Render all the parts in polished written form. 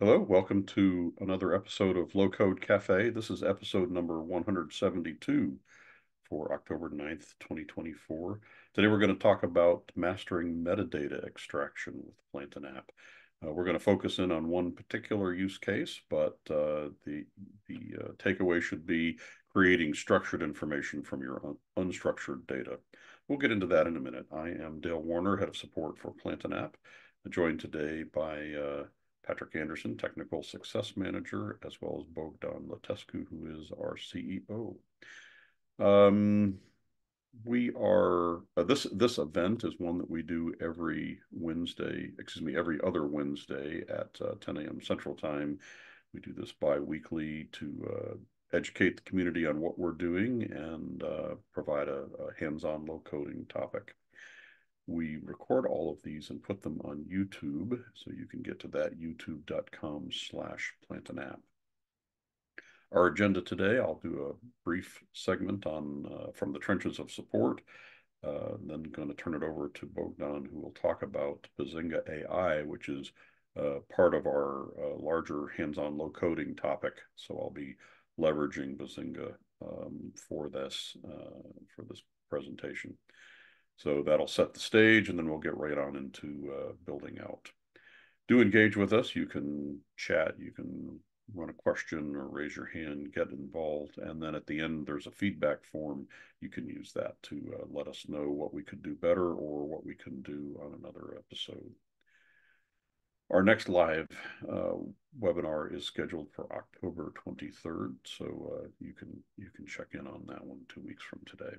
Hello, welcome to another episode of Low Code Café. This is episode number 172 for October 9th, 2024. Today we're going to talk about mastering metadata extraction with Plantain app. We're going to focus in on one particular use case, but the takeaway should be creating structured information from your unstructured data. We'll get into that in a minute. I am Dale Warner, head of support for Plantain app, joined today by Patrick Anderson, Technical Success Manager, as well as Bogdan Latescu, who is our CEO. We are this event is one that we do every Wednesday, every other Wednesday at 10 a.m. Central Time. We do this bi-weekly to educate the community on what we're doing and provide a hands-on low coding topic. We record all of these and put them on YouTube, so you can get to that youtube.com/plantainapp. Our agenda today, I'll do a brief segment on from the trenches of support, then going to turn it over to Bogdan, who will talk about Bazinga AI, which is part of our larger hands-on low coding topic. So I'll be leveraging Bazinga for this presentation. So that'll set the stage, and then we'll get right on into building out. Do engage with us. You can chat, you can run a question or raise your hand, get involved, and then at the end there's a feedback form. You can use that to let us know what we could do better or what we can do on another episode. Our next live webinar is scheduled for October 23rd, so you can check in on that one 2 weeks from today.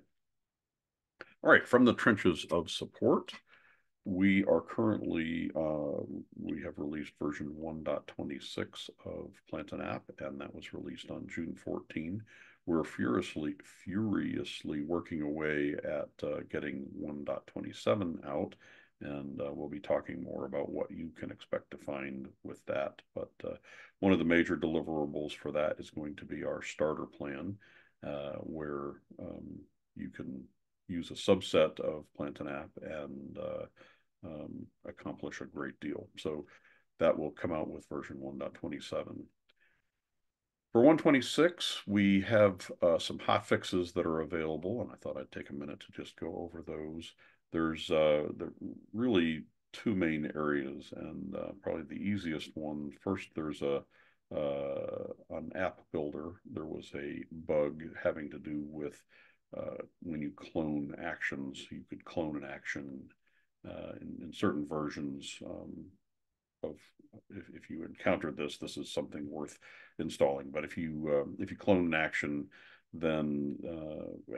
All right, from the trenches of support, we are currently, we have released version 1.26 of Plantain app, and that was released on June 14. We're furiously working away at getting 1.27 out, and we'll be talking more about what you can expect to find with that. But one of the major deliverables for that is going to be our starter plan, where you can use a subset of Plantain app and accomplish a great deal. So that will come out with version 1.27. For 126, we have some hot fixes that are available, and I thought I'd take a minute to just go over those. There's really two main areas, and probably the easiest one. First, there's an app builder. There was a bug having to do with when you clone actions. You could clone an action in certain versions of if you encountered this is something worth installing. But if you clone an action, then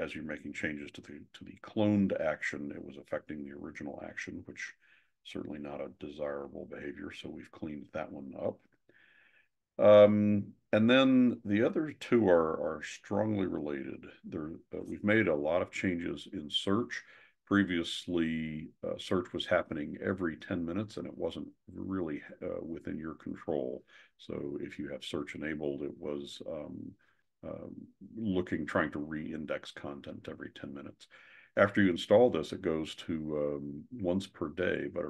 as you're making changes to the cloned action, it was affecting the original action, which certainly not a desirable behavior. So we've cleaned that one up. And then the other two are strongly related. We've made a lot of changes in search. Previously, search was happening every 10 minutes, and it wasn't really within your control. So if you have search enabled, it was trying to re-index content every 10 minutes. After you install this, it goes to once per day, but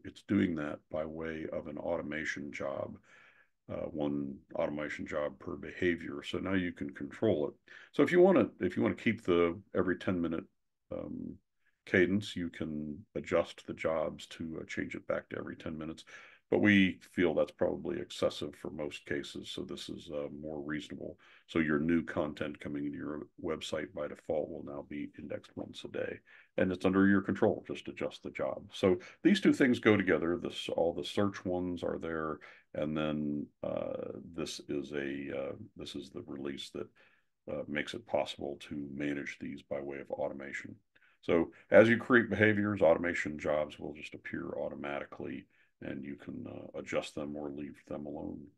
it's doing that by way of an automation job. One automation job per behavior. So now you can control it. So if you want to keep the every 10-minute cadence, you can adjust the jobs to change it back to every 10 minutes. But we feel that's probably excessive for most cases. So this is more reasonable. So your new content coming into your website by default will now be indexed once a day. And it's under your control. Just adjust the job. So these two things go together. All the search ones are there. And then this is the release that makes it possible to manage these by way of automation. So as you create behaviors, automation jobs will just appear automatically, and you can adjust them or leave them alone.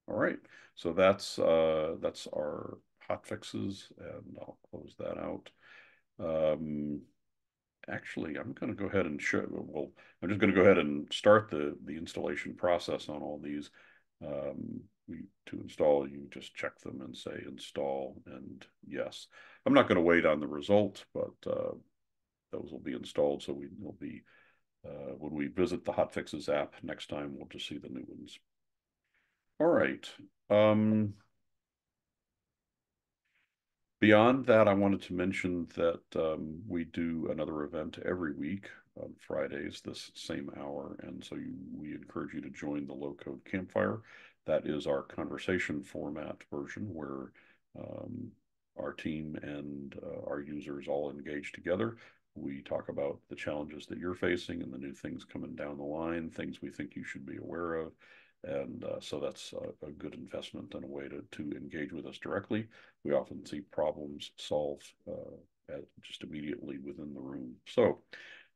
All right, so that's our hot fixes, and I'll close that out. Actually, I'm going to go ahead and I'm just going to go ahead and start the installation process on all these. To install, you just check them and say install, and yes. I'm not going to wait on the result, but those will be installed, so we'll be when we visit the Hotfixes app next time, we'll just see the new ones. All right. Beyond that, I wanted to mention that we do another event every week on Fridays, this same hour. And so we encourage you to join the Low Code Campfire. That is our conversation format version where our team and our users all engage together. We talk about the challenges that you're facing and the new things coming down the line, things we think you should be aware of. And so that's a good investment and a way to engage with us directly. We often see problems solved just immediately within the room. So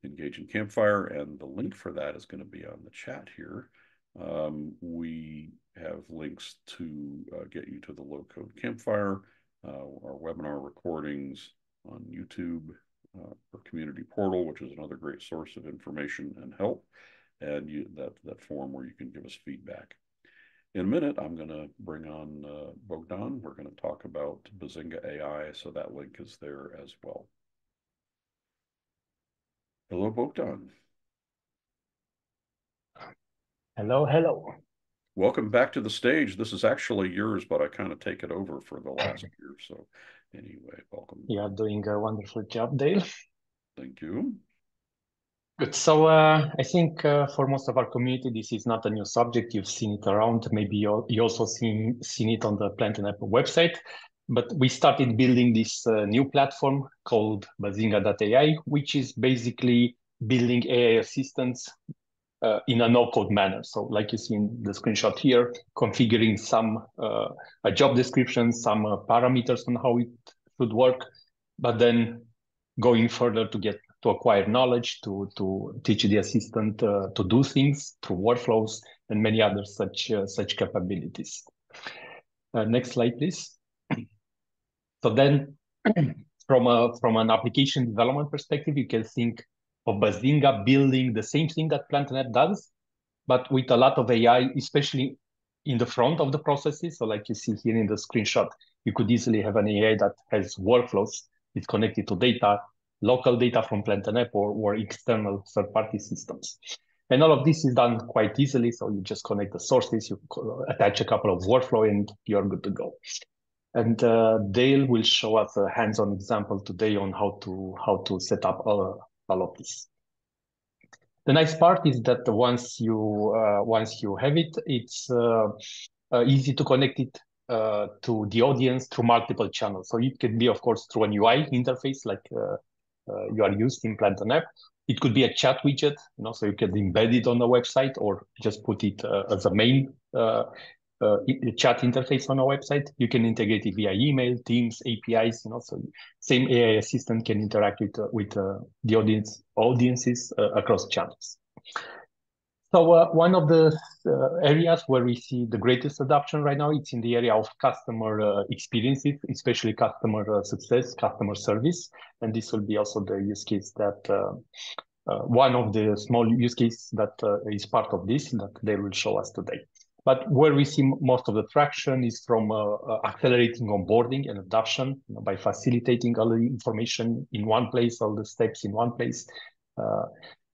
engage in Campfire, and the link for that is going to be on the chat here. We have links to get you to the Low Code Campfire, our webinar recordings on YouTube, our community portal, which is another great source of information and help, and that forum where you can give us feedback. In a minute, I'm going to bring on Bogdan. We're going to talk about Bazinga AI, so that link is there as well. Hello, Bogdan. Hello, hello. Welcome back to the stage. This is actually yours, but I kind of take it over for the last year. So anyway, welcome. You are doing a wonderful job, Dale. Thank you. Good. So I think for most of our community, this is not a new subject. You've seen it around. Maybe you also seen it on the Plantain App website. But we started building this new platform called Bazinga.ai, which is basically building AI assistants in a no-code manner. So like you see in the screenshot here, configuring some a job description, some parameters on how it should work, but then going further to acquire knowledge, to teach the assistant to do things through workflows and many other such capabilities. Next slide, please. So then from an application development perspective, you can think of Bazinga building the same thing that PlantaNet does, but with a lot of AI, especially in the front of the processes. So like you see here in the screenshot, you could easily have an AI that has workflows. It's connected to data, local data from PlantaNet or external third-party systems. And all of this is done quite easily. So you just connect the sources, you attach a couple of workflow, and you're good to go. And Dale will show us a hands-on example today on how to set up all of this. The nice part is that once you have it, it's easy to connect it to the audience through multiple channels. So it can be, of course, through an UI interface like you are used in Plantain App. It could be a chat widget, so you can embed it on the website or just put it as a main chat interface on a website. You can integrate it via email, Teams, APIs. So same AI assistant can interact with the audiences across channels. So one of the areas where we see the greatest adoption right now, it's in the area of customer experiences, especially customer success, customer service. And this will be also the use case that one of the small use cases that is part of this that they will show us today. But where we see most of the traction is from accelerating onboarding and adoption by facilitating all the information in one place, all the steps in one place.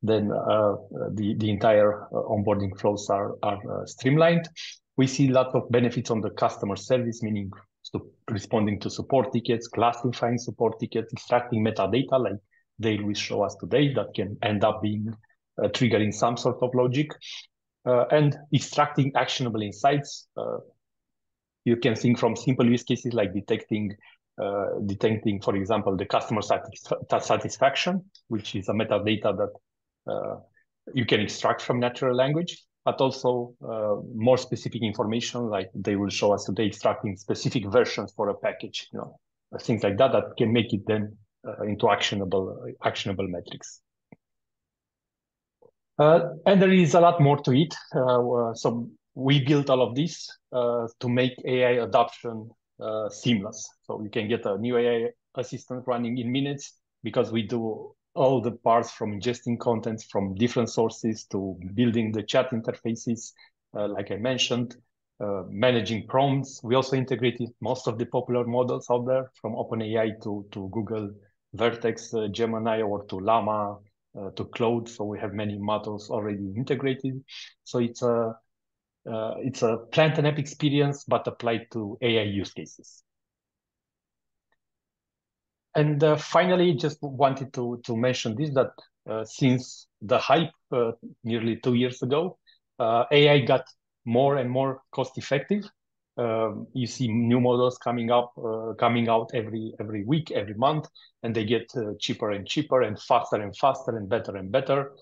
Then the entire onboarding flows are streamlined. We see lots of benefits on the customer service, meaning responding to support tickets, classifying support tickets, extracting metadata like they will show us today that can end up being triggering some sort of logic, and extracting actionable insights. You can think from simple use cases like detecting, for example, the customer satisfaction, which is a metadata that you can extract from natural language, but also more specific information like they will show us today, extracting specific versions for a package, things like that can make it then into actionable metrics. And there is a lot more to it. So we built all of this to make AI adoption seamless. So you can get a new AI assistant running in minutes because we do all the parts from ingesting content from different sources to building the chat interfaces, like I mentioned, managing prompts. We also integrated most of the popular models out there, from OpenAI to Google Vertex, Gemini, or to Llama, to Cloud. So we have many models already integrated. So it's a plant and app experience, but applied to AI use cases. And finally, just wanted to mention this, that since the hype nearly 2 years ago, AI got more and more cost effective. You see new models coming out every week, every month, and they get cheaper and cheaper and faster and better.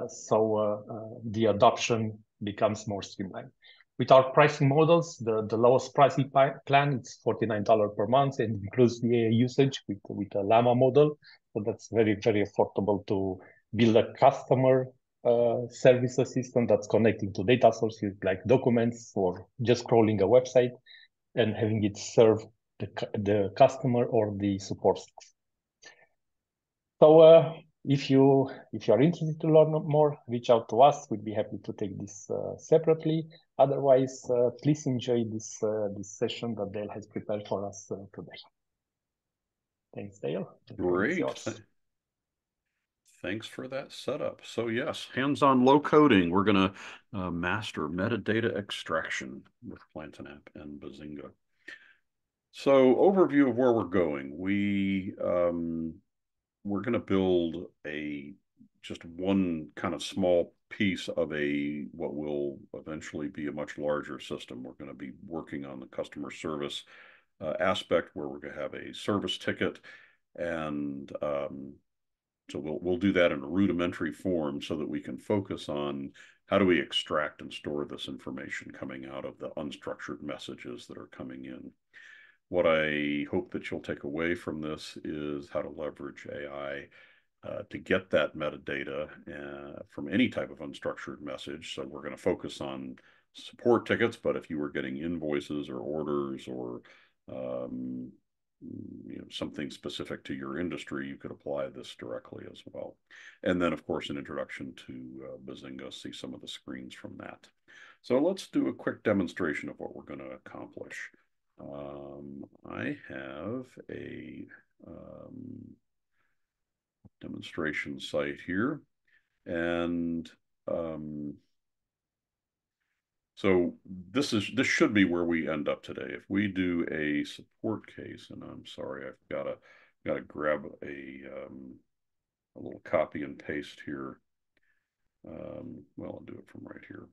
So the adoption becomes more streamlined. With our pricing models, the lowest pricing plan is $49 per month and includes the AI usage with a Llama model. So that's very affordable to build a customer service assistant that's connecting to data sources like documents or just crawling a website and having it serve the customer or the support staff. So if you are interested to learn more, reach out to us. We'd be happy to take this separately. Otherwise, please enjoy this session that Dale has prepared for us today. Thanks, Dale. The floor is Great. yours. Thanks for that setup. So yes, hands-on low coding. We're going to master metadata extraction with Plantain App and Bazinga. So overview of where we're going. We're going to build just one kind of small piece of what will eventually be a much larger system. We're going to be working on the customer service aspect where we're going to have a service ticket, and so we'll do that in a rudimentary form so that we can focus on how do we extract and store this information coming out of the unstructured messages that are coming in. What I hope that you'll take away from this is how to leverage AI to get that metadata from any type of unstructured message. So we're going to focus on support tickets, but if you were getting invoices or orders or something specific to your industry, you could apply this directly as well. And then, of course, an introduction to Bazinga, see some of the screens from that. So let's do a quick demonstration of what we're going to accomplish. I have a demonstration site here, and so this should be where we end up today. If we do a support case, and I'm sorry, I've got to grab a little copy and paste here. Well, I'll do it from right here.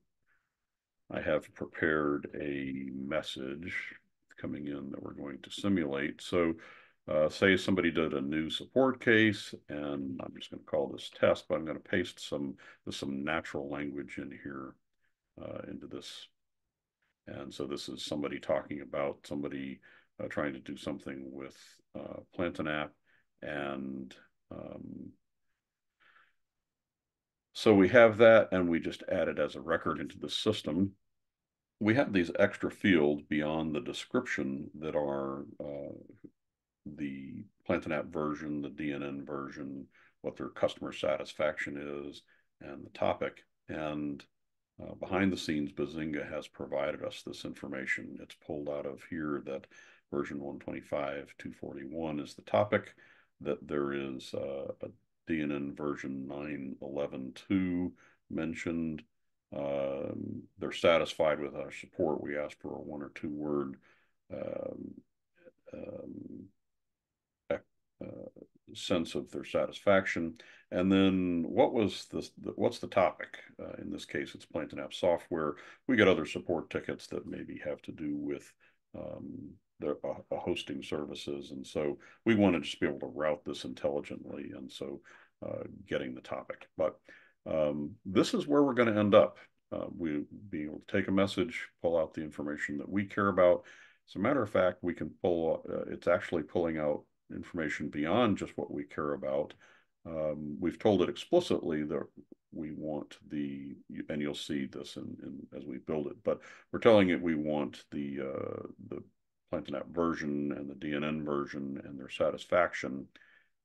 I have prepared a message coming in that we're going to simulate. So say somebody did a new support case, and I'm just going to call this test, but I'm going to paste some natural language in here into this. And so this is somebody talking about somebody trying to do something with Plantain App. And so we have that, and we just add it as a record into the system. We have these extra fields beyond the description that are the Plantain App version, the DNN version, what their customer satisfaction is, and the topic. And behind the scenes, Bazinga has provided us this information. It's pulled out of here that version 125.241 is the topic, that there is a DNN version 9.11.2 mentioned. They're satisfied with our support. We asked for a 1 or 2 word sense of their satisfaction. And then what's the topic? In this case, it's Plantain App software. We get other support tickets that maybe have to do with the hosting services. And so we want to just be able to route this intelligently. And so getting the topic. But this is where we're going to end up. We'll be able to take a message, pull out the information that we care about. As a matter of fact, we can pull, it's actually pulling out information beyond just what we care about. We've told it explicitly that we want and you'll see this as we build it, but we're telling it we want the Plantain App version and the DNN version and their satisfaction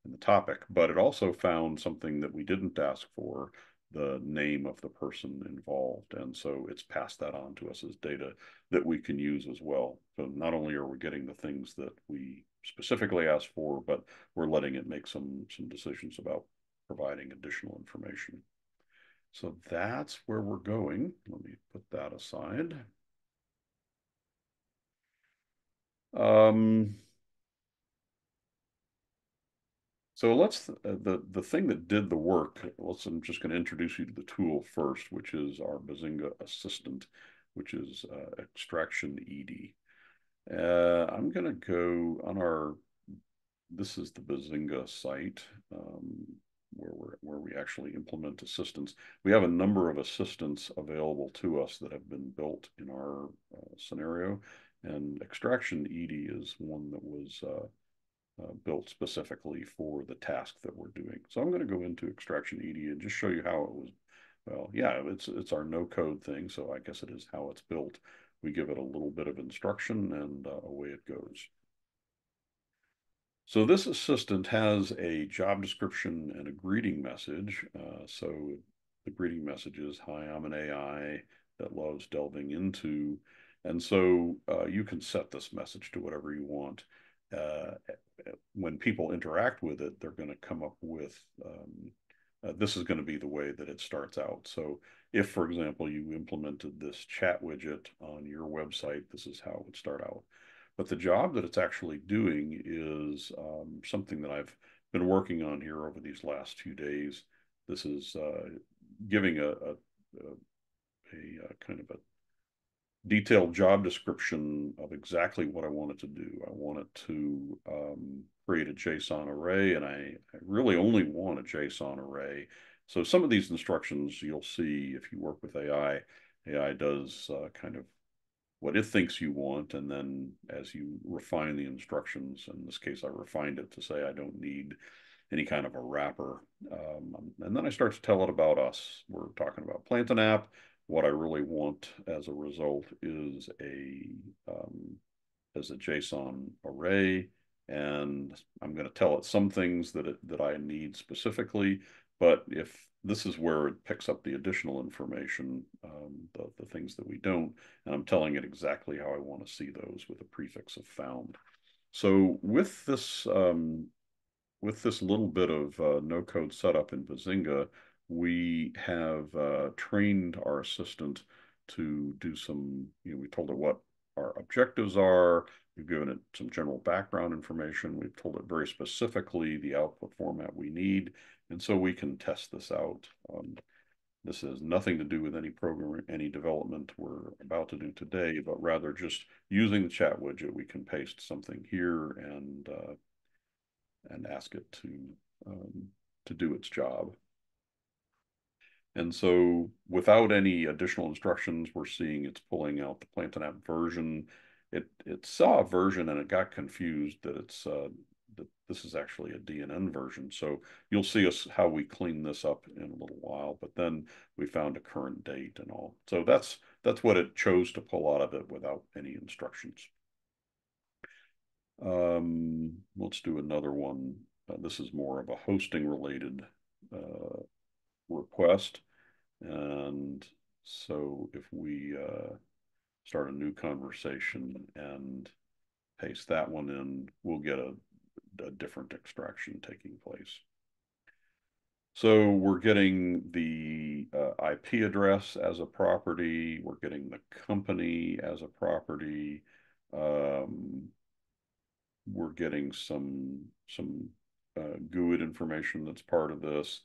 in the topic. But it also found something that we didn't ask for, the name of the person involved. And so it's passed that on to us as data that we can use as well. So not only are we getting the things that we specifically asked for, but we're letting it make some decisions about providing additional information. So that's where we're going. Let me put that aside. So the thing that did the work, I'm just going to introduce you to the tool first, which is our Bazinga assistant, which is extraction ED. I'm going to go on this is the Bazinga site, where we actually implement assistants. We have a number of assistants available to us that have been built in our scenario, and extraction ED is one that was built specifically for the task that we're doing. So I'm going to go into extraction ED and just show you how it was. Well, yeah, it's our no code thing, so I guess it is how it's built. We give it a little bit of instruction and away it goes. So this assistant has a job description and a greeting message. So the greeting message is, "Hi, I'm an AI that loves delving into," and so you can set this message to whatever you want. Uh, when people interact with it, they're going to come up with this is going to be the way that it starts out. So if, for example, you implemented this chat widget on your website, this is how it would start out. But the job that it's actually doing is something that I've been working on here over these last 2 days. This is giving a kind of a detailed job description of exactly what I want it to do. I want it to create a JSON array, and I really only want a JSON array. So some of these instructions you'll see if you work with AI, AI does kind of what it thinks you want, and then as you refine the instructions, in this case, I refined it to say I don't need any kind of a wrapper. And then I start to tell it about us. We're talking about Plantain app. What I really want as a result is as a JSON array, and I'm going to tell it some things that I need specifically. But if this is where it picks up the additional information, the things that we don't, and I'm telling it exactly how I want to see those with a prefix of found. So with this little bit of no code setup in Bazinga, we have trained our assistant to do some, we told it what our objectives are. We've given it some general background information. We've told it very specifically the output format we need. And so we can test this out. This has nothing to do with any program, any development we're about to do today, but rather just using the chat widget, we can paste something here and ask it to do its job. And so without any additional instructions, we're seeing it's pulling out the Plantain app version. It saw a version and it got confused that that this is actually a DNN version. So you'll see us how we clean this up in a little while, but then we found a current date and all. So that's what it chose to pull out of it without any instructions. Let's do another one. This is more of a hosting related request. And so if we start a new conversation and paste that one in, we'll get a different extraction taking place. So we're getting the IP address as a property. We're getting the company as a property. We're getting some GUID information that's part of this.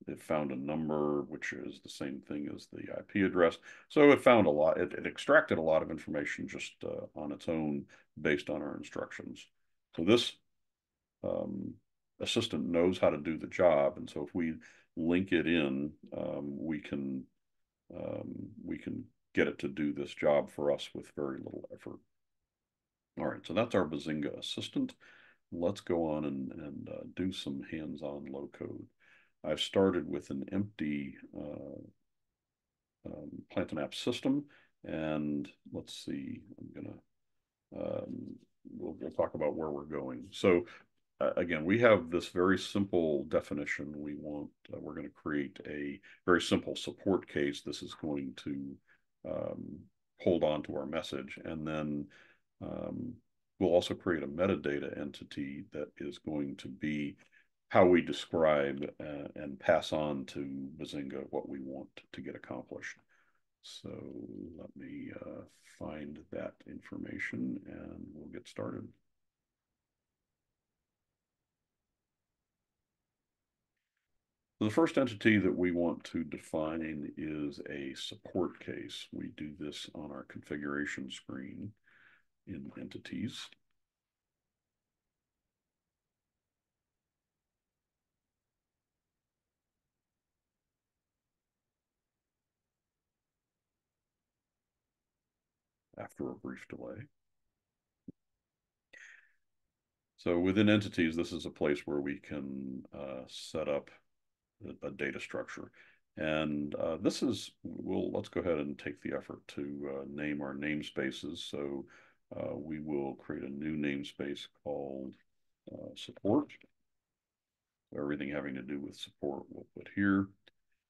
It found a number, which is the same thing as the IP address. So it found a lot. It extracted a lot of information just on its own based on our instructions. So this assistant knows how to do the job, and so if we link it in, we can get it to do this job for us with very little effort. All right, so that's our Bazinga assistant. Let's go on and do some hands-on low code. I've started with an empty Plantain app system, and let's see, we'll talk about where we're going. So again, we have this very simple definition. We're going to create a very simple support case. This is going to hold on to our message, and then we'll also create a metadata entity that is going to be how we describe and pass on to Bazinga what we want to get accomplished. So let me find that information and we'll get started. The first entity that we want to define is a support case. We do this on our configuration screen in entities. After a brief delay. So within entities, this is a place where we can set up a data structure. And this is, let's go ahead and take the effort to name our namespaces. So we will create a new namespace called support. So everything having to do with support we'll put here.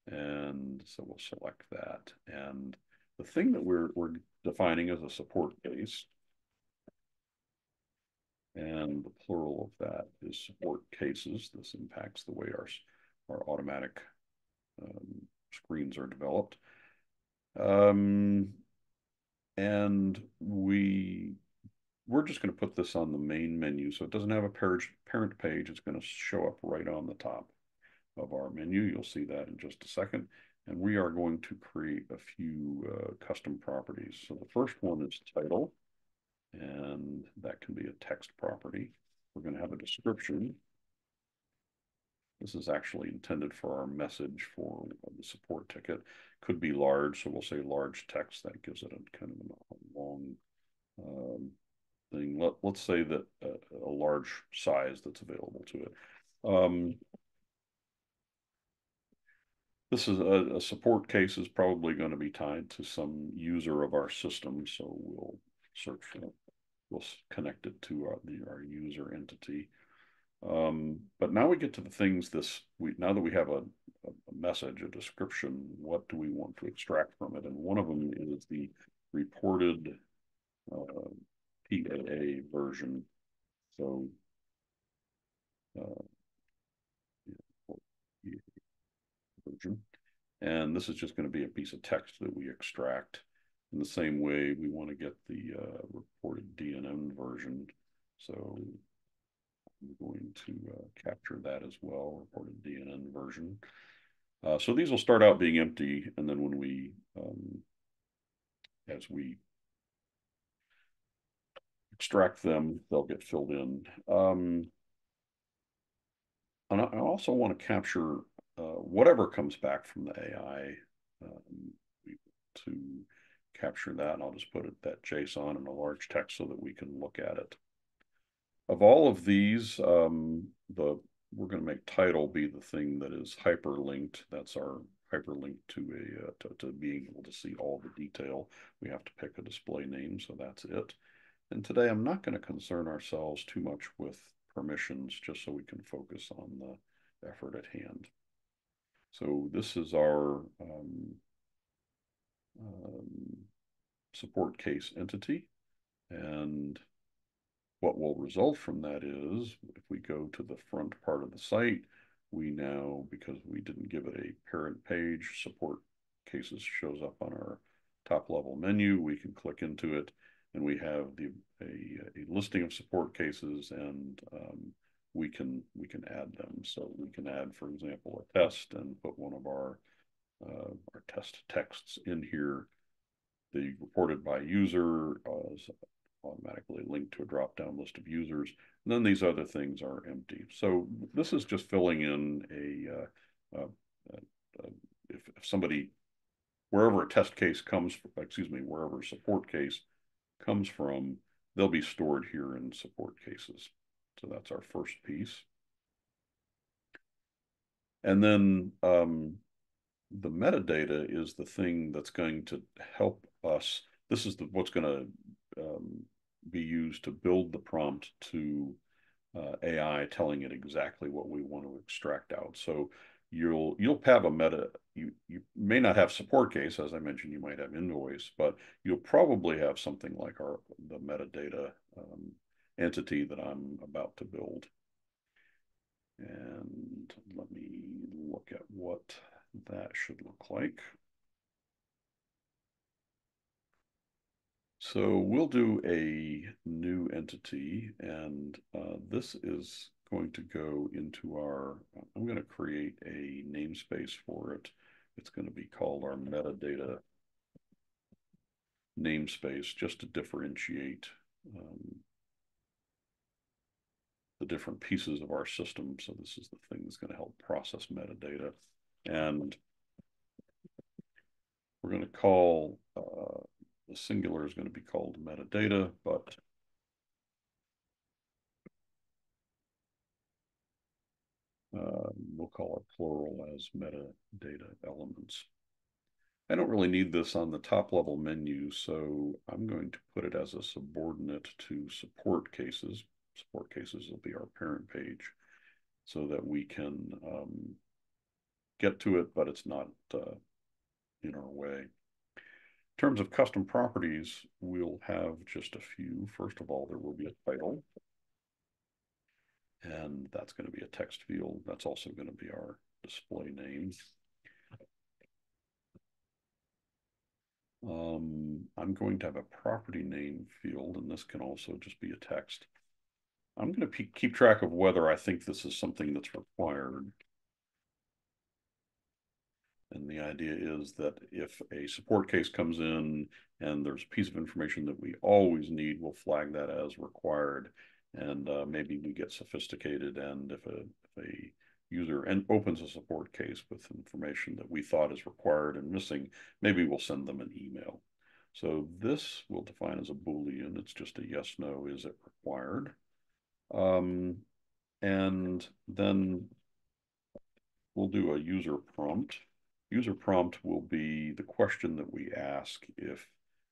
And so we'll select that. And the thing that we're defining as a support case, and the plural of that is support cases. This impacts the way our automatic screens are developed. And we're just going to put this on the main menu. So it doesn't have a parent page. It's going to show up right on the top of our menu. You'll see that in just a second. And we are going to create a few custom properties. So the first one is title, and that can be a text property. We're going to have a description. This is actually intended for our message for the support ticket. Could be large, so we'll say large text. That gives it a kind of a long thing. Let's say that a large size that's available to it. This is a support case is probably going to be tied to some user of our system, so we'll search for it. We'll connect it to our user entity. But now we get to the things now that we have a message, a description, what do we want to extract from it? And one of them is the reported PAA version. So version. And this is just going to be a piece of text that we extract. In the same way, we want to get the reported DNN version. So I'm going to capture that as well, reported DNN version. So these will start out being empty, and then when as we extract them, they'll get filled in. And I also want to capture whatever comes back from the AI to capture that. And I'll just put that JSON in a large text so that we can look at it. Of all of these, we're going to make title be the thing that is hyperlinked. That's our hyperlink to being able to see all the detail. We have to pick a display name, so that's it. And today I'm not going to concern ourselves too much with permissions, just so we can focus on the effort at hand. So this is our support case entity. And what will result from that is if we go to the front part of the site, we now, because we didn't give it a parent page, support cases shows up on our top level menu. We can click into it and we have a listing of support cases, and we can add them. So we can add, for example, a test and put one of our test texts in here. The reported by user is automatically linked to a drop-down list of users. And then these other things are empty. So this is just filling in if somebody, wherever a test case comes, wherever a support case comes from, they'll be stored here in support cases. So that's our first piece. And then the metadata is the thing that's going to help us. This is what's going to be used to build the prompt to AI, telling it exactly what we want to extract out. So you'll have you may not have support case, as I mentioned. You might have invoice, but you'll probably have something like the metadata entity that I'm about to build. And let me look at what that should look like. So we'll do a new entity, and this is going to go into our, I'm going to create a namespace for it. It's going to be called our metadata namespace, just to differentiate the different pieces of our system. So this is the thing that's going to help process metadata. And we're going to call, the singular is going to be called metadata, but we'll call our plural as metadata elements. I don't really need this on the top level menu, so I'm going to put it as a subordinate to support cases. Support cases will be our parent page so that we can get to it, but it's not in our way. In terms of custom properties, we'll have just a few. First of all, there will be a title, and that's going to be a text field. That's also going to be our display name. I'm going to have a property name field, and this can also just be a text. I'm going to keep track of whether I think this is something that's required. And the idea is that if a support case comes in and there's a piece of information that we always need, we'll flag that as required. And maybe we get sophisticated, and if a user opens a support case with information that we thought is required and missing, maybe we'll send them an email. So this we'll define as a Boolean. It's just a yes, no, is it required? And then we'll do a user prompt. User prompt will be the question that we ask if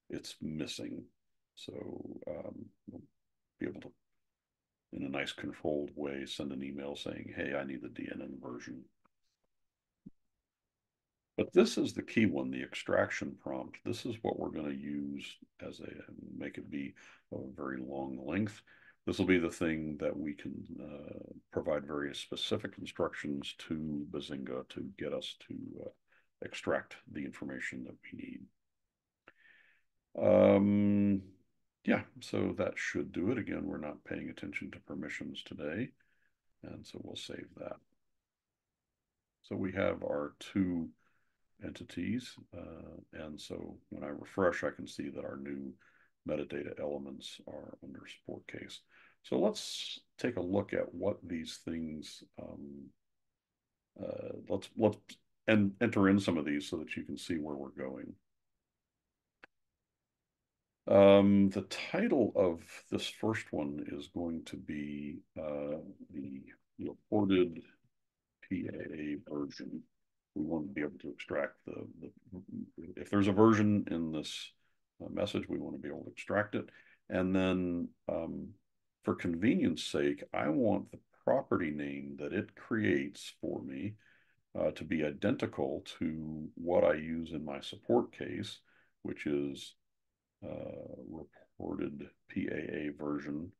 it's missing. So we'll be able to, in a nice controlled way, send an email saying, hey, I need the DNN version. But this is the key one, the extraction prompt. This is what we're going to use as a, make it be of a very long length. This will be the thing that we can provide very specific instructions to Bazinga to get us to extract the information that we need. Yeah, so that should do it. Again, we're not paying attention to permissions today, and so we'll save that. So we have our two entities, and so when I refresh, I can see that our new metadata elements are under support case. So let's take a look at what these things, let's enter in some of these so that you can see where we're going. The title of this first one is going to be the reported PAA version. We want to be able to extract if there's a version in this message, we want to be able to extract it. And then for convenience sake, I want the property name that it creates for me to be identical to what I use in my support case, which is reported PAA version.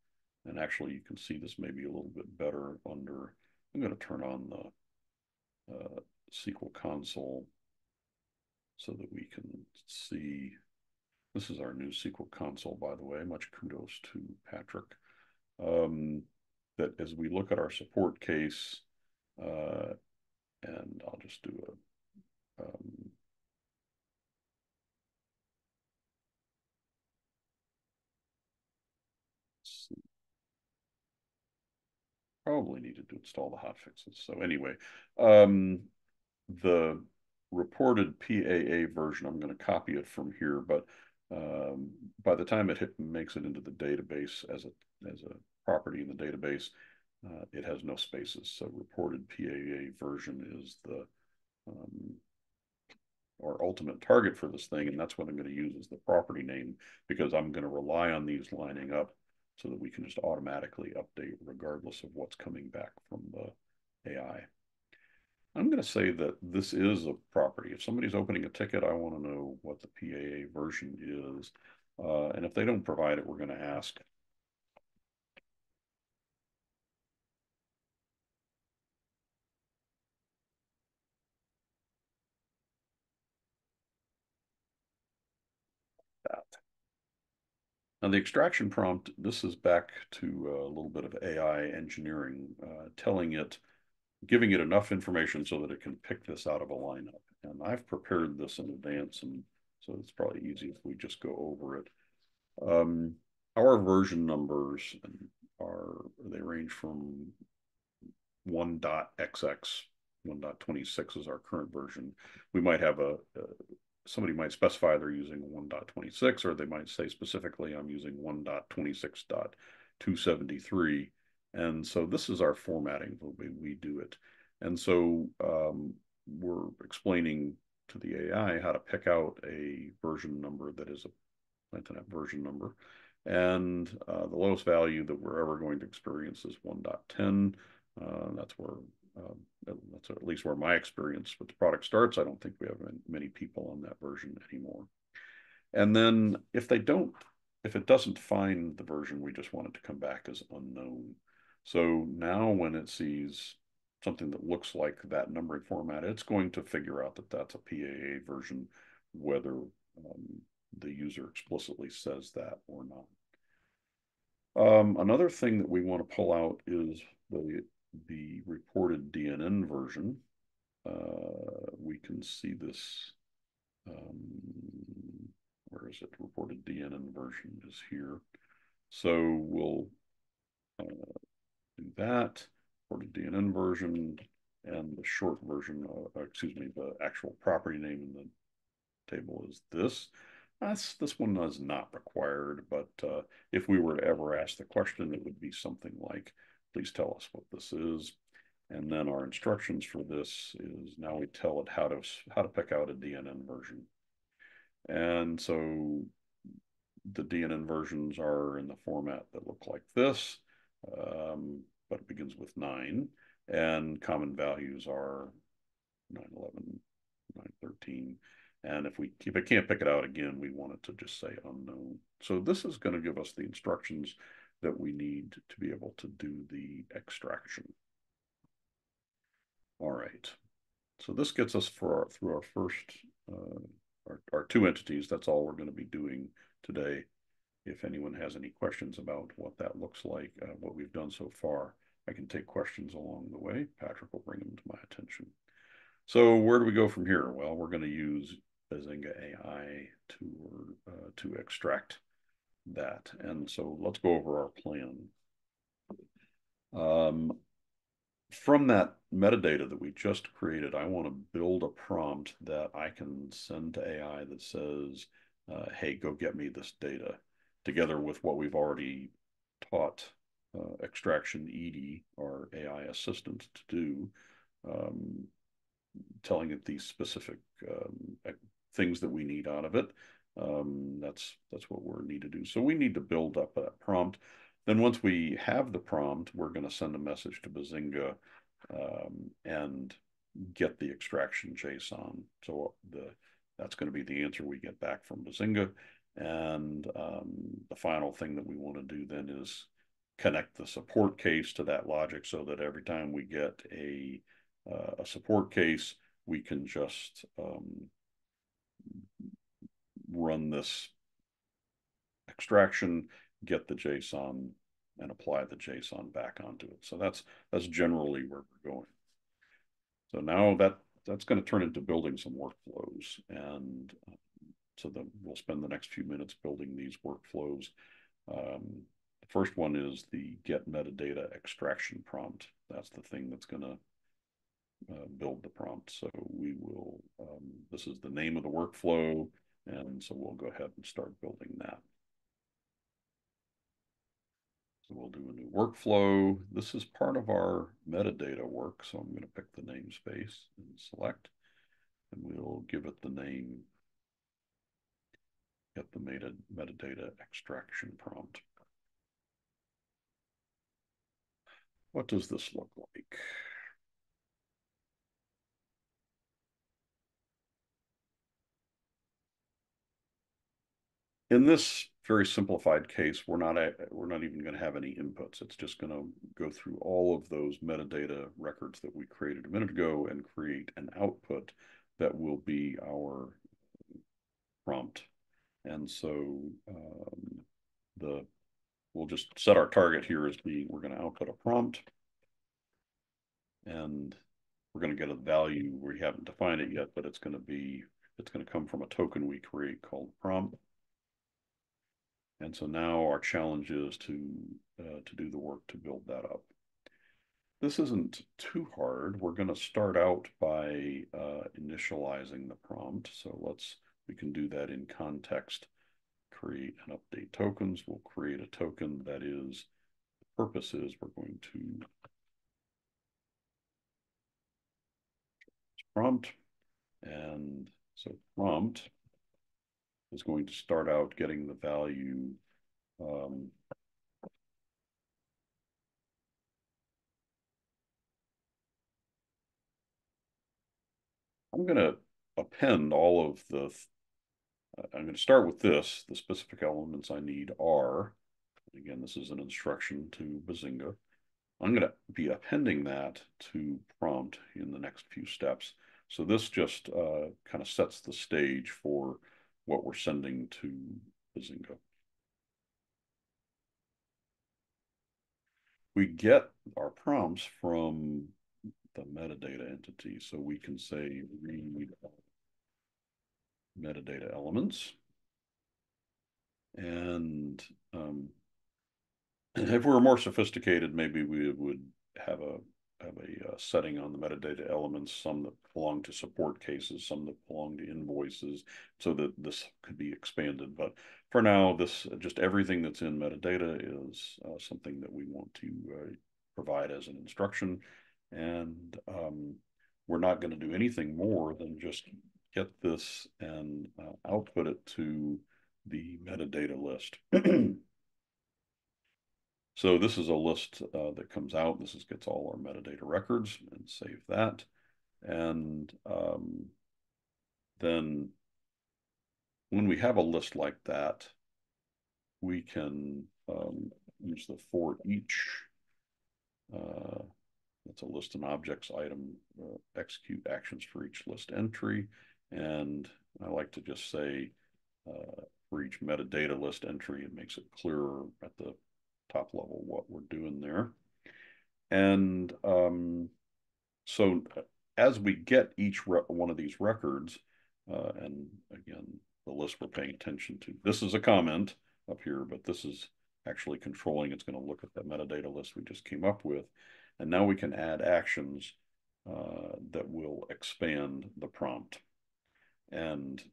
And actually, you can see this maybe a little bit better under, I'm going to turn on the SQL console so that we can see. This is our new SQL console, by the way. Much kudos to Patrick. That as we look at our support case, and I'll just do a probably needed to install the hotfixes. So anyway, the reported PAA version, I'm going to copy it from here, but by the time it makes it into the database as a property in the database, it has no spaces. So reported PAA version is the our ultimate target for this thing, and that's what I'm going to use as the property name, because I'm going to rely on these lining up so that we can just automatically update regardless of what's coming back from the AI. I'm going to say that this is a property. If somebody's opening a ticket, I want to know what the PAA version is. And if they don't provide it, we're going to ask. Now, the extraction prompt, this is back to a little bit of AI engineering, telling it, giving it enough information so that it can pick this out of a lineup. And I've prepared this in advance, and so it's probably easy if we just go over it. Um, our version numbers they range from 1.xx, 1.26 is our current version. We might have somebody might specify they're using 1.26, or they might say specifically, I'm using 1.26.273. And so this is our formatting, the way we do it. And so we're explaining to the AI how to pick out a version number that is a Internet version number. And the lowest value that we're ever going to experience is 1.10. That's where that's at least where my experience with the product starts. I don't think we have many people on that version anymore. And then if it doesn't find the version, we just want it to come back as unknown. So now when it sees something that looks like that numbering format, it's going to figure out that that's a PAA version, whether the user explicitly says that or not. Another thing that we want to pull out is the reported DNN version. We can see this. Where is it? Reported DNN version is here. So we'll do that. Reported DNN version and the short version, excuse me, the actual property name in the table is this. This one is not required, but if we were to ever ask the question, it would be something like, please tell us what this is. And then our instructions for this is now we tell it how to pick out a DNN version. And so the DNN versions are in the format that look like this, but it begins with 9. And common values are 911, 913. And if it can't pick it out again, we want it to just say unknown. So this is going to give us the instructions that we need to be able to do the extraction. All right. So this gets us through our first, our two entities. That's all we're going to be doing today. If anyone has any questions about what that looks like, what we've done so far, I can take questions along the way. Patrick will bring them to my attention. So where do we go from here? Well, we're going to use Bazinga AI to extract that. And so let's go over our plan. From that metadata that we just created, I want to build a prompt that I can send to AI that says, hey, go get me this data, together with what we've already taught Extraction Edie, our AI assistant, to do, telling it these specific things that we need out of it. That's what we need to do. So we need to build up that prompt. Then once we have the prompt, we're going to send a message to Bazinga and get the extraction JSON. So that's going to be the answer we get back from Bazinga. And the final thing that we want to do then is connect the support case to that logic so that every time we get a support case, we can just run this extraction, get the JSON, and apply the JSON back onto it. So that's generally where we're going. So now that's going to turn into building some workflows, and so we'll spend the next few minutes building these workflows. The first one is the get metadata extraction prompt. That's the thing that's going to build the prompt. So we will, this is the name of the workflow, and so we'll go ahead and start building that. So we'll do a new workflow. This is part of our metadata work, so I'm going to pick the namespace and select, and we'll give it the name, get the metadata extraction prompt. What does this look like? In this very simplified case, we're not even going to have any inputs. It's just going to go through all of those metadata records that we created a minute ago and create an output that will be our prompt. And so we'll just set our target here as being, we're going to output a prompt, and we're going to get a value. We haven't defined it yet, but it's going to come from a token we create called prompt. And so now our challenge is to do the work to build that up. This isn't too hard. We're going to start out by initializing the prompt. So we can do that in context. Create and update tokens. We'll create a token that is, the purpose is we're going to prompt. And so prompt is going to start out getting the value I'm going to append all of I'm going to start with this. The specific elements I need are, again, this is an instruction to Bazinga. I'm going to be appending that to prompt in the next few steps. So this just kind of sets the stage for what we're sending to Bazinga. We get our prompts from the metadata entity. So we can say read metadata elements. And if we were more sophisticated, maybe we would have a setting on the metadata elements, some that belong to support cases, some that belong to invoices, so that this could be expanded. But for now, this just everything that's in metadata is something that we want to provide as an instruction. And we're not going to do anything more than just get this and output it to the metadata list. So this is a list that comes out. This gets all our metadata records, and save that. And then when we have a list like that, we can use the for each. That's a list and objects item, execute actions for each list entry. And I like to just say for each metadata list entry, it makes it clearer at the top level what we're doing there. And so as we get each one of these records, and again, the list we're paying attention to, this is a comment up here, but this is actually controlling. It's going to look at the metadata list we just came up with. And now we can add actions that will expand the prompt. And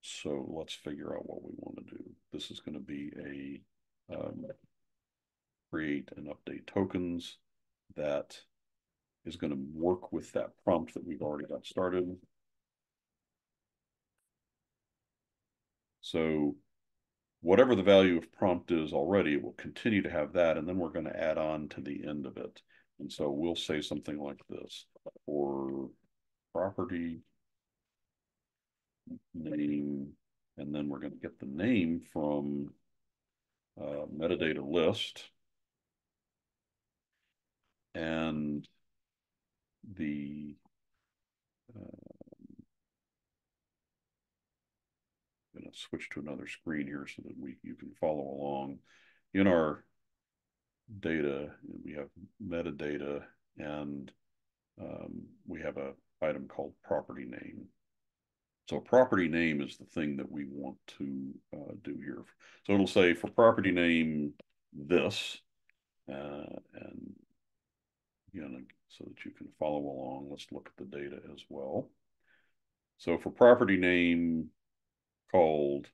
so let's figure out what we want to do. This is going to be a create and update tokens that is going to work with that prompt that we've already got started. So whatever the value of prompt is already, it will continue to have that, and then we're going to add on to the end of it. And so we'll say something like this: for property name, and then we're going to get the name from metadata list, and the I'm going to switch to another screen here so that you can follow along. In our data, we have metadata, and we have an item called property name. So property name is the thing that we want to do here. So it'll say for property name this, and again, so that you can follow along, let's look at the data as well. So for property name called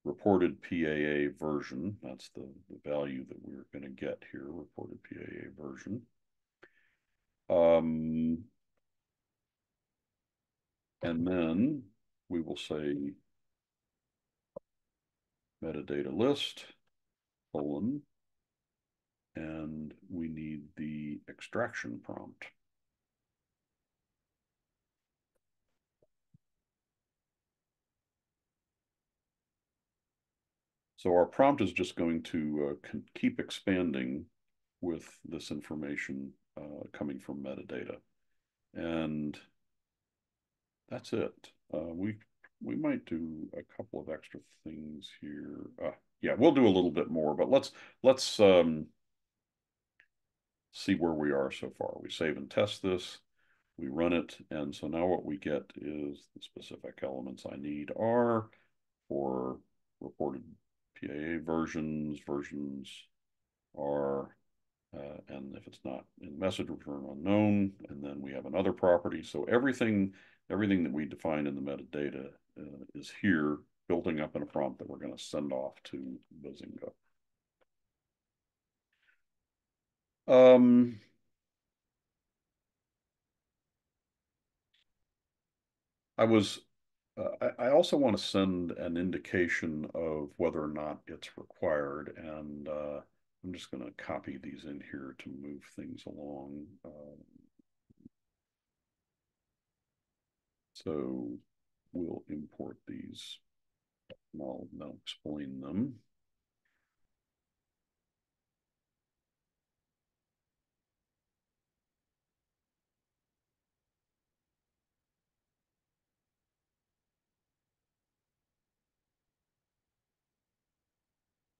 reported PAA version, that's the value that we're going to get here, reported PAA version. And then we will say metadata list, colon, and we need the extraction prompt. So our prompt is just going to keep expanding with this information coming from metadata. And that's it. We might do a couple of extra things here. yeah, we'll do a little bit more, but let's see where we are so far. We save and test this, we run it, and so now what we get is the specific elements I need are for reported PAA versions are, and if it's not in the message, return unknown, and then we have another property. So everything that we define in the metadata is here, building up in a prompt that we're going to send off to Bazinga. Um, I was I also want to send an indication of whether or not it's required, and I'm just going to copy these in here to move things along. So we'll import these. I'll now explain them.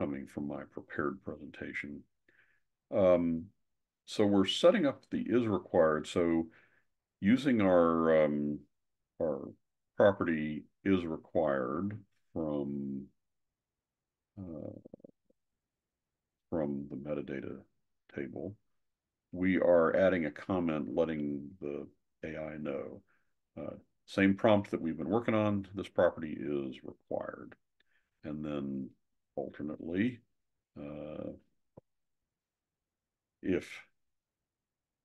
Coming from my prepared presentation. Um, so we're setting up the is required. So using our property is required uh, from the metadata table, we are adding a comment letting the AI know. Same prompt that we've been working on, this property is required. And then alternately, if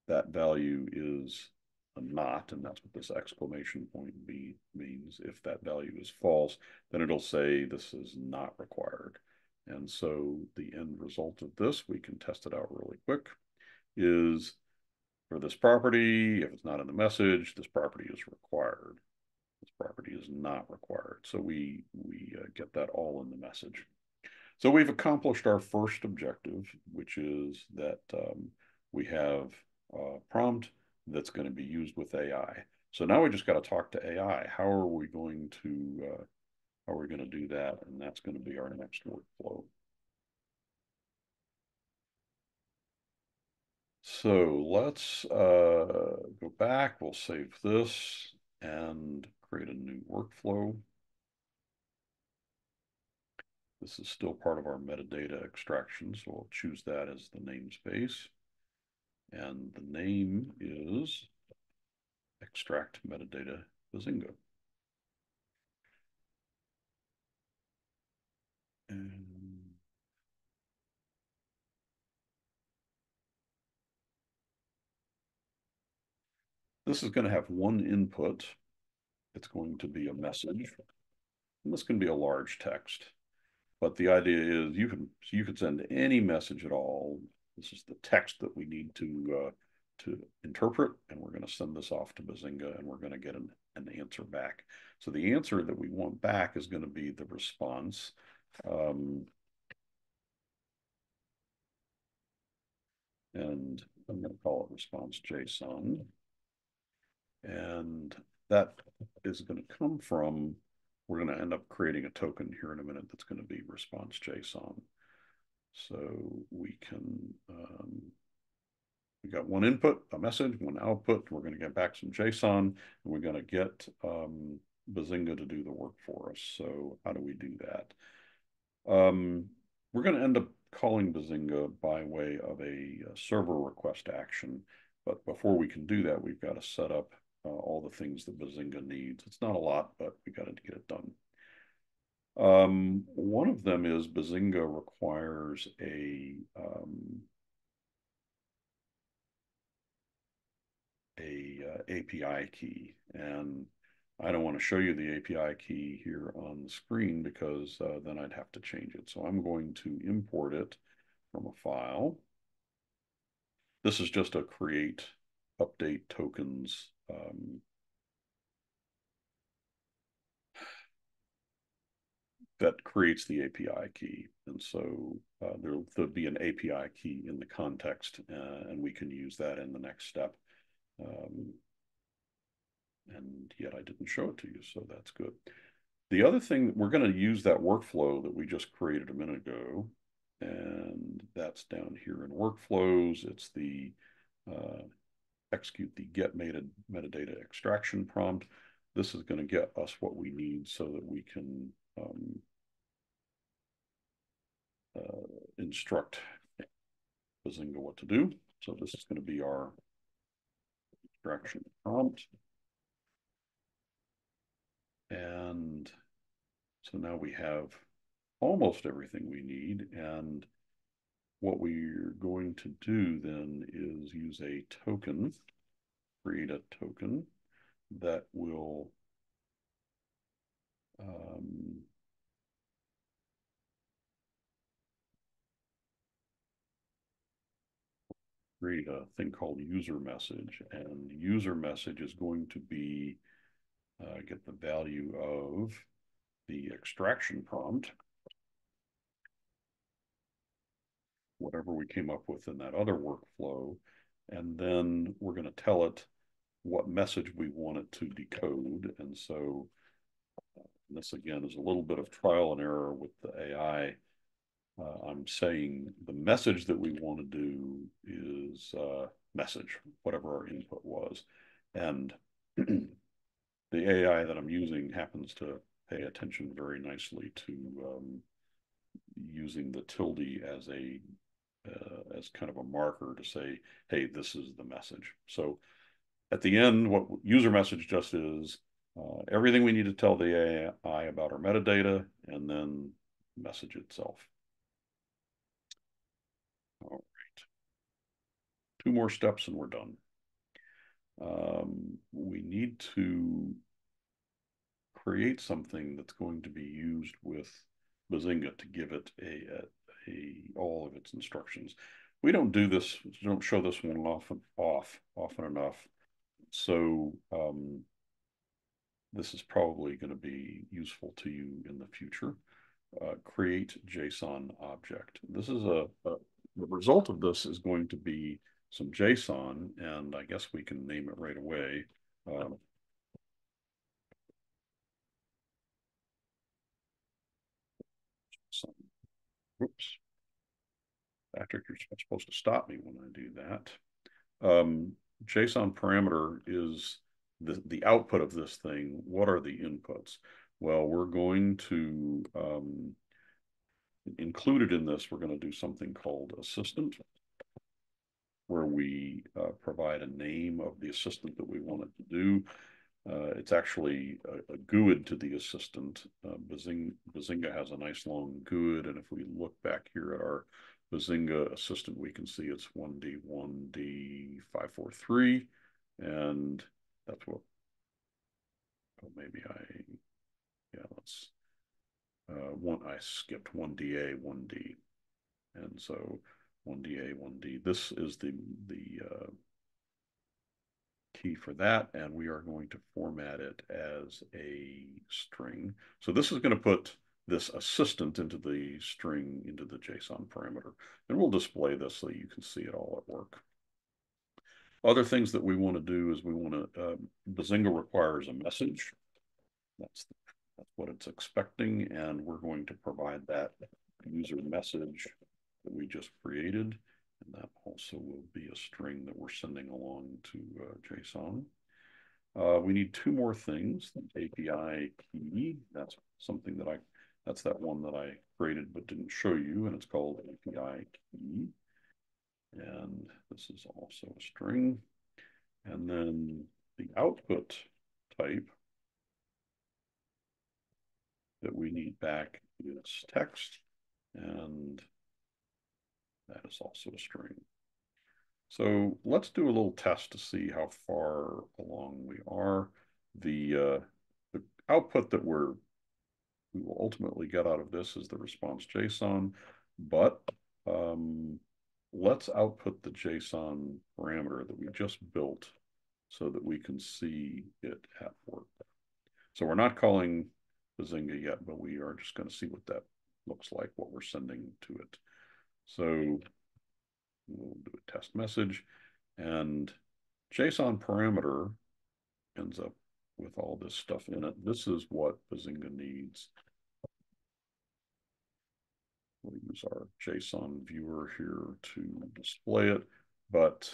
that value is a not, and that's what this exclamation point B means, if that value is false, then it'll say this is not required. And so the end result of this, we can test it out really quick, is for this property, if it's not in the message, this property is required. This property is not required. So we get that all in the message. So we've accomplished our first objective, which is that we have a prompt that's going to be used with AI. So now we just got to talk to AI. How are we going to do that? And that's going to be our next workflow. So let's go back. We'll save this and create a new workflow. This is still part of our metadata extraction, so we'll choose that as the namespace. And the name is extract metadata Bazinga. And this is going to have one input. It's going to be a message. And this can be a large text. But the idea is you can send any message at all. This is the text that we need to interpret, and we're going to send this off to Bazinga, and we're going to get an answer back. So the answer that we want back is going to be the response. And I'm going to call it response JSON. And that is going to come from, we're going to end up creating a token here in a minute that's going to be response JSON. So we can, we got one input, a message, one output. We're going to get back some JSON, and we're going to get Bazinga to do the work for us. So how do we do that? We're going to end up calling Bazinga by way of a server request action. But before we can do that, we've got to set up all the things that Bazinga needs. It's not a lot, but we got to get it done. One of them is Bazinga requires a API key, and I don't want to show you the API key here on the screen because then I'd have to change it. So I'm going to import it from a file. This is just a create update tokens that creates the API key. And so there'll be an API key in the context, and we can use that in the next step. And yet I didn't show it to you, so that's good. The other thing, we're going to use that workflow that we just created a minute ago, and that's down here in workflows. It's the uh, execute the get metadata extraction prompt. This is going to get us what we need so that we can instruct Bazinga what to do. So this is going to be our extraction prompt. And so now we have almost everything we need. And what we're going to do then is use a token, create a token that will create a thing called user message. And user message is going to be get the value of the extraction prompt, whatever we came up with in that other workflow, and then we're going to tell it what message we want it to decode. And so this again is a little bit of trial and error with the AI. I'm saying the message that we want to do is message, whatever our input was. And the AI that I'm using happens to pay attention very nicely to using the tilde as a as kind of a marker to say, hey, this is the message. So at the end, what user message just is everything we need to tell the AI about our metadata, and then message itself. All right. Two more steps and we're done. We need to create something that's going to be used with Bazinga to give it all of its instructions. We don't do this, don't show this one often enough. So this is probably going to be useful to you in the future. Create JSON object. This is the result of this is going to be some JSON, and I guess we can name it right away. Oops. Patrick, you're supposed to stop me when I do that. JSON parameter is the output of this thing. What are the inputs? Well, we're going to included in this, we're going to do something called assistant, where we provide a name of the assistant that we want it to do. It's actually a GUID to the assistant. Bazinga has a nice long GUID, and if we look back here at our Bazinga assistant, we can see it's 1D543, and that's what, oh, maybe yeah, let's, I skipped 1DA, 1D, and so 1DA, 1D. This is the key for that, and we are going to format it as a string. So this is going to put this assistant into the string, into the JSON parameter. And we'll display this so you can see it all at work. Other things that we want to do is we want to, Bazinga requires a message. That's what it's expecting, and we're going to provide that user message that we just created. And that also will be a string that we're sending along to JSON. We need two more things. The API key, that's something that that's that one that I created but didn't show you, and it's called API key. And this is also a string. And then the output type that we need back is text, and that is also a string. So let's do a little test to see how far along we are. The output that we will ultimately get out of this is the response JSON, but let's output the JSON parameter that we just built so that we can see it at work. So we're not calling Bazinga yet, but we are just going to see what that looks like, what we're sending to it. So we'll do a test message, and JSON parameter ends up with all this stuff in it. This is what Bazinga needs. We'll use our JSON viewer here to display it, but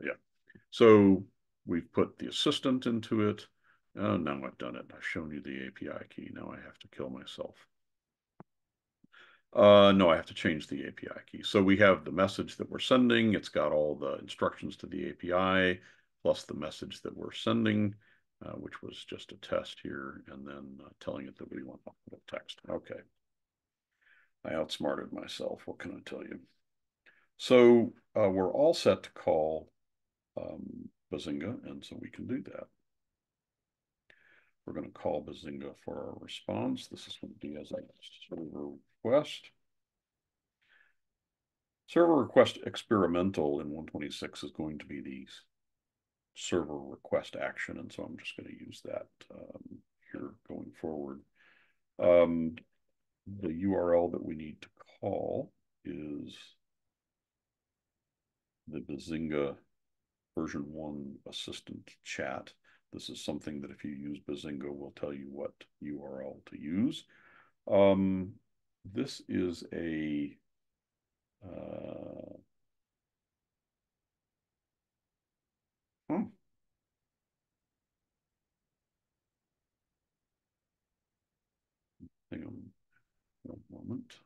yeah. So we've put the assistant into it. Oh, now I've done it. I've shown you the API key. Now I have to kill myself. No, I have to change the API key. So we have the message that we're sending. It's got all the instructions to the API, plus the message that we're sending, which was just a test here, and then telling it that we want text. Okay. I outsmarted myself. What can I tell you? So we're all set to call Bazinga, and so we can do that. We're going to call Bazinga for our response. This is going to be as a server request. Server request experimental in 126 is going to be the server request action, and so I'm just going to use that here going forward. The URL that we need to call is the Bazinga version 1 assistant chat. This is something that if you use Bazinga will tell you what URL to use. This is a hmm. Hang on one moment.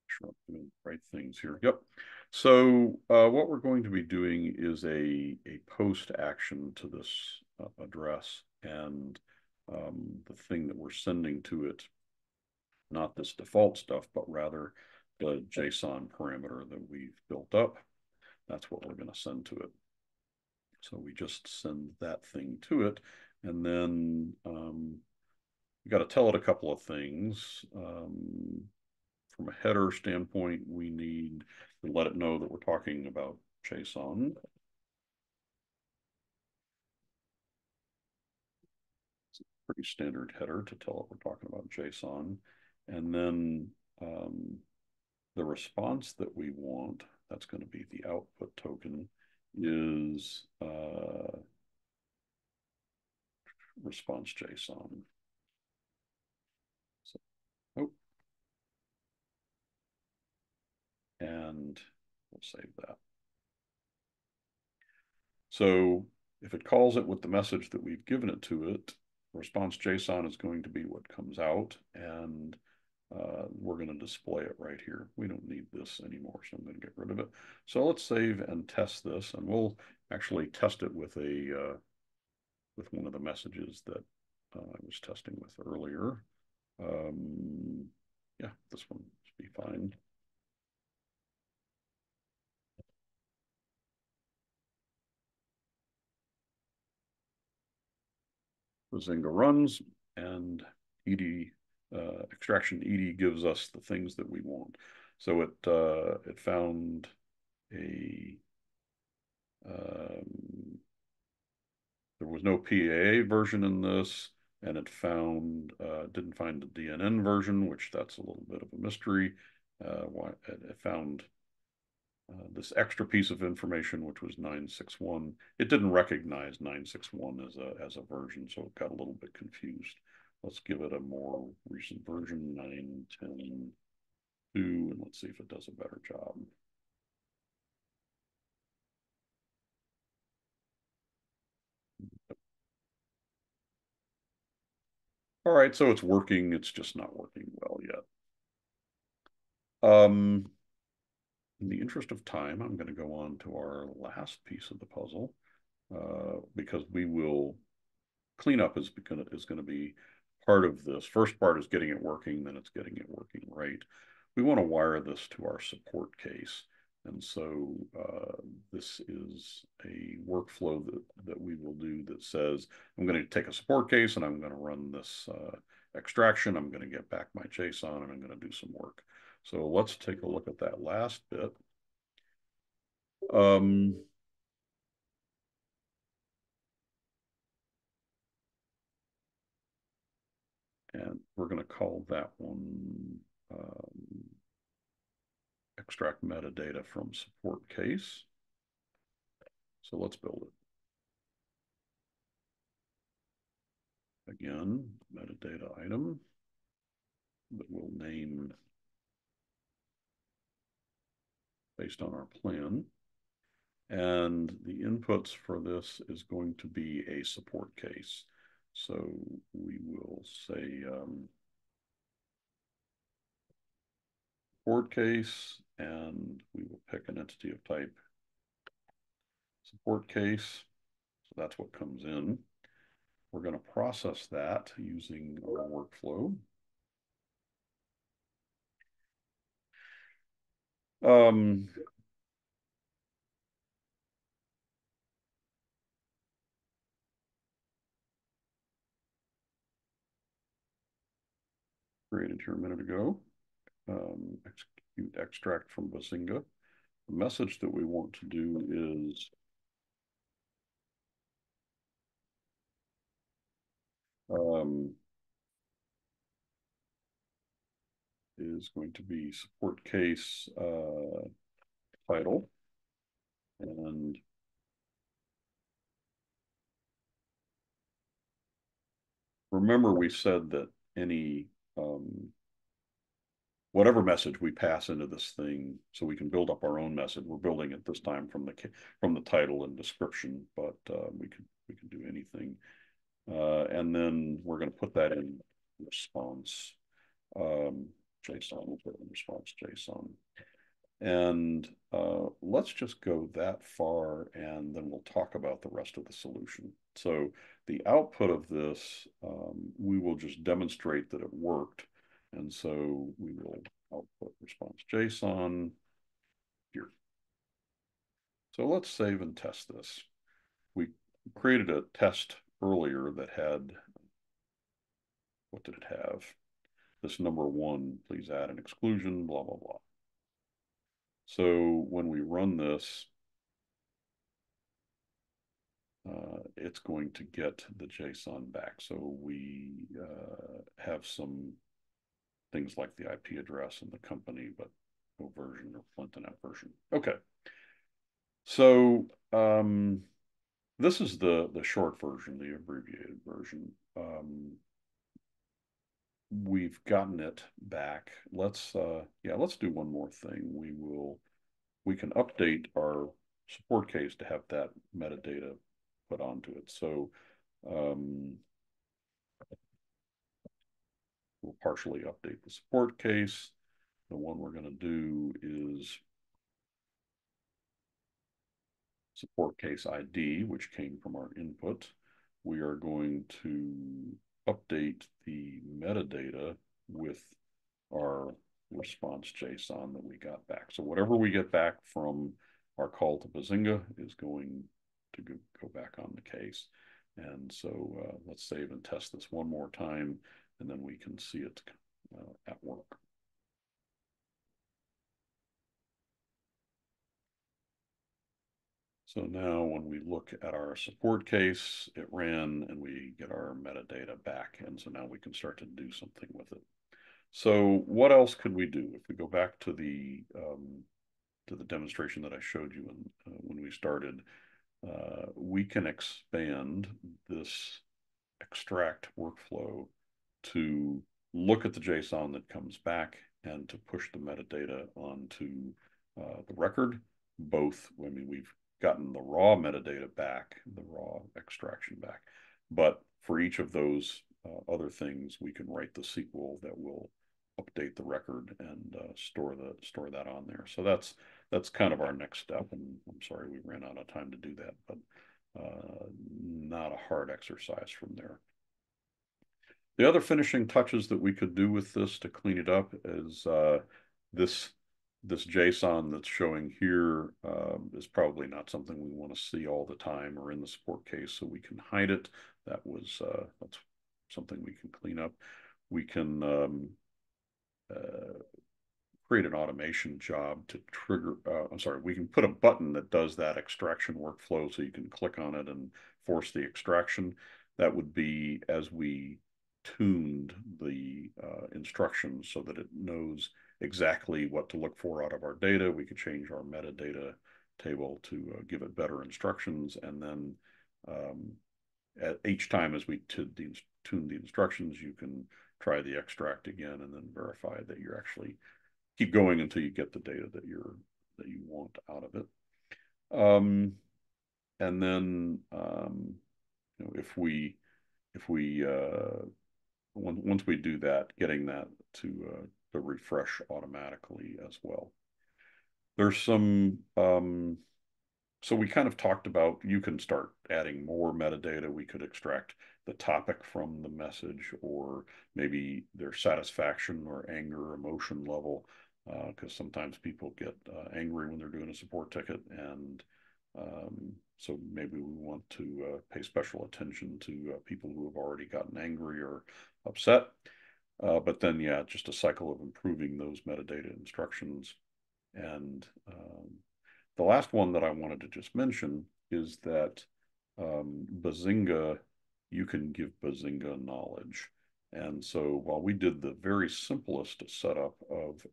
Sure, I'm doing the right things here. Yep. So what we're going to be doing is a post action to this address, and the thing that we're sending to it, not this default stuff, but rather the JSON parameter that we've built up. That's what we're going to send to it. So we just send that thing to it, and then we got to tell it a couple of things. From a header standpoint, we need to let it know that we're talking about JSON. It's a pretty standard header to tell it we're talking about JSON. And then the response that we want, that's going to be the output token, is response JSON. So, oh, and we'll save that. So if it calls it with the message that we've given it to it, response JSON is going to be what comes out, and we're going to display it right here. We don't need this anymore, so I'm going to get rid of it. So let's save and test this, and we'll actually test it with a with one of the messages that I was testing with earlier. Yeah, this one should be fine. Bazinga runs, and ed extraction ed gives us the things that we want. So it found a there was no PAA version in this, and it found didn't find the DNN version, which that's a little bit of a mystery. Why it found this extra piece of information, which was 961. It didn't recognize 961 as a version, so it got a little bit confused. Let's give it a more recent version, 9.10.2, and let's see if it does a better job. All right, so it's working. It's just not working well yet. In the interest of time, I'm going to go on to our last piece of the puzzle because we will cleanup is going to be part of this. First part is getting it working, then it's getting it working right. We want to wire this to our support case. And so this is a workflow that we will do that says, I'm going to take a support case and I'm going to run this extraction. I'm going to get back my JSON and I'm going to do some work. So let's take a look at that last bit. Um, we're going to call that one extract metadata from support case. So let's build it. Again, metadata item that we'll name based on our plan. And the inputs for this is going to be a support case. So we will say support case, and we will pick an entity of type support case. So that's what comes in. We're going to process that using our workflow. Created here a minute ago. Execute extract from Bazinga. The message that we want to do is going to be support case title. And remember, we said that any whatever message we pass into this thing, so we can build up our own message. We're building it this time from the title and description, but we can do anything. And then we're going to put that in response JSON. We'll put it in response JSON. And let's just go that far, and then we'll talk about the rest of the solution. So the output of this, we will just demonstrate that it worked. And so we will output response JSON here. So let's save and test this. We created a test earlier that had, what did it have? This number 1, please add an exclusion, blah, blah, blah. So when we run this, it's going to get the JSON back. So we have some things like the IP address and the company, but no version or Flintonet version. Okay. So this is the short version, the abbreviated version. We've gotten it back. Let's do one more thing. We can update our support case to have that metadata put onto it. So we'll partially update the support case. The one we're going to do is support case ID, which came from our input. We are going to update the metadata with our response JSON that we got back. So whatever we get back from our call to Bazinga is going to go back on the case. And so let's save and test this one more time, and then we can see it at work. So now when we look at our support case, it ran and we get our metadata back. And so now we can start to do something with it. So what else could we do? If we go back to the demonstration that I showed you when we started, we can expand this extract workflow to look at the JSON that comes back and to push the metadata onto the record. Both, I mean, we've gotten the raw metadata back, the raw extraction back, but for each of those other things, we can write the SQL that will update the record and store that on there. So that's kind of our next step. And I'm sorry we ran out of time to do that, but not a hard exercise from there. The other finishing touches that we could do with this to clean it up is this JSON that's showing here is probably not something we want to see all the time or in the support case, so we can hide it. That's something we can clean up. We can create an automation job to trigger, we can put a button that does that extraction workflow, so you can click on it and force the extraction. That would be as we tuned the instructions so that it knows exactly what to look for out of our data. We could change our metadata table to give it better instructions, and then um, at each time as we tune the instructions, you can try the extract again and then verify that you're actually keep going until you get the data that you want out of it. Um, and then if we once we do that, getting that to refresh automatically as well. There's some so we kind of talked about you can start adding more metadata. We could extract the topic from the message, or maybe their satisfaction or anger, emotion level, because sometimes people get angry when they're doing a support ticket, and so maybe we want to pay special attention to people who have already gotten angry or upset. But then, yeah, just a cycle of improving those metadata instructions. And the last one that I wanted to just mention is that Bazinga, you can give Bazinga knowledge. And so while we did the very simplest setup of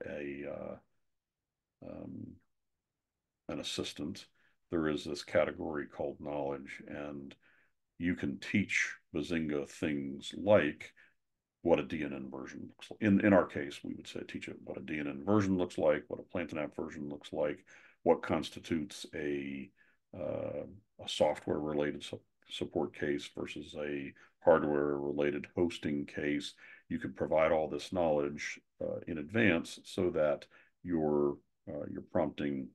um, an assistant, there is this category called knowledge, and you can teach Bazinga things like what a DNN version looks like. In our case, we would say teach it what a DNN version looks like, what a Plantain app version looks like, what constitutes a software related support case versus a hardware related hosting case. You could provide all this knowledge in advance so that your prompting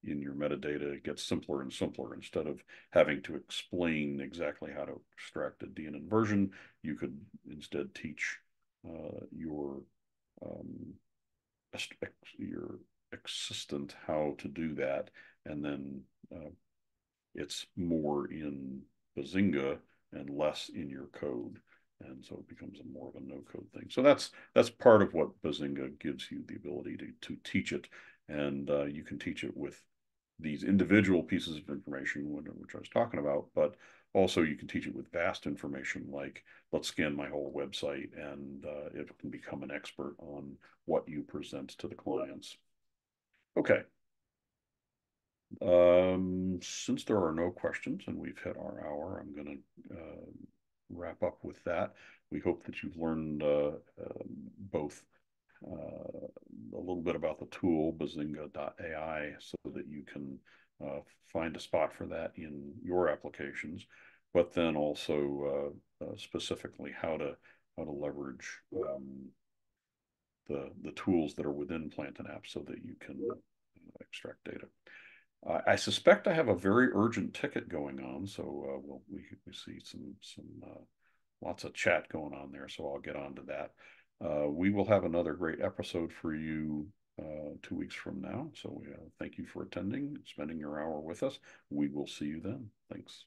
in your metadata gets simpler and simpler. Instead of having to explain exactly how to extract a DNN version, you could instead teach your um, your assistant how to do that, and then it's more in Bazinga and less in your code, and so it becomes a more of a no-code thing. So that's part of what Bazinga gives you the ability to teach it, and you can teach it with these individual pieces of information, which I was talking about, but also you can teach it with vast information like let's scan my whole website, and it can become an expert on what you present to the clients. Okay. Since there are no questions and we've hit our hour, I'm going to wrap up with that. We hope that you've learned both a little bit about the tool Bazinga AI so that you can find a spot for that in your applications, but then also specifically how to leverage the tools that are within Plantain App so that you can extract data. I suspect I have a very urgent ticket going on, so we see some lots of chat going on there, so I'll get on to that. We will have another great episode for you 2 weeks from now. So thank you for attending, spending your hour with us. We will see you then. Thanks.